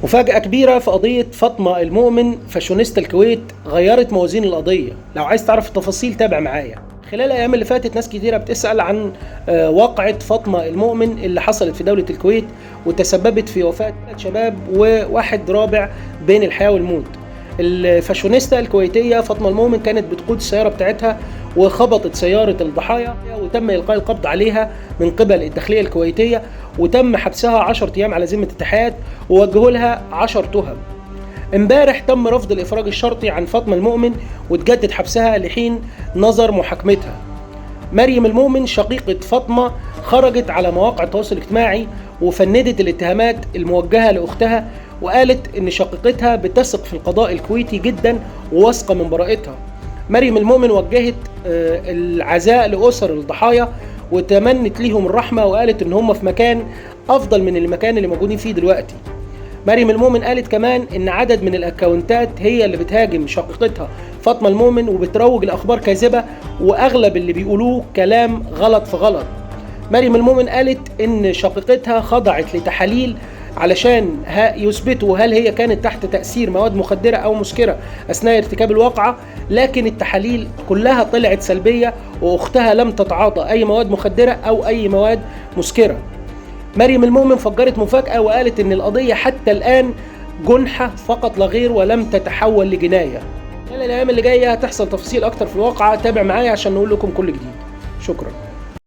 مفاجأة كبيرة في قضية فاطمة المؤمن فاشونيستا الكويت غيرت موازين القضية. لو عايز تعرف التفاصيل تابع معايا. خلال الأيام اللي فاتت ناس كتيرة بتسأل عن واقعة فاطمة المؤمن اللي حصلت في دولة الكويت وتسببت في وفاة 3 شباب وواحد رابع بين الحياة والموت. الفاشونيستا الكويتية فاطمة المؤمن كانت بتقود السيارة بتاعتها وخبطت سيارة الضحايا وتم إلقاء القبض عليها من قبل الداخلية الكويتية، وتم حبسها 10 أيام على ذمة التحقيقات ووجهوا لها 10 تهم. امبارح تم رفض الإفراج الشرطي عن فاطمة المؤمن وتجدد حبسها لحين نظر محاكمتها. مريم المؤمن شقيقة فاطمة خرجت على مواقع التواصل الاجتماعي وفندت الاتهامات الموجهة لأختها، وقالت إن شقيقتها بتثق في القضاء الكويتي جدا وواثقة من براءتها. مريم المؤمن وجهت العزاء لأسر الضحايا وتمنت ليهم الرحمة، وقالت إن هم في مكان أفضل من المكان اللي موجودين فيه دلوقتي. مريم المؤمن قالت كمان إن عدد من الأكاونتات هي اللي بتهاجم شقيقتها فاطمة المؤمن وبتروج لأخبار كاذبة، وأغلب اللي بيقولوه كلام غلط في غلط. مريم المؤمن قالت إن شقيقتها خضعت لتحاليل علشان يثبتوا هل هي كانت تحت تأثير مواد مخدرة أو مسكرة أثناء ارتكاب الواقعة، لكن التحاليل كلها طلعت سلبية وأختها لم تتعاطى أي مواد مخدرة أو أي مواد مسكرة. مريم المؤمن فجرت مفاجأة وقالت إن القضية حتى الآن جنحة فقط لا غير ولم تتحول لجناية. خلال الأيام اللي جاية هتحصل تفاصيل أكتر في الواقعة، تابع معايا عشان نقول لكم كل جديد. شكرا.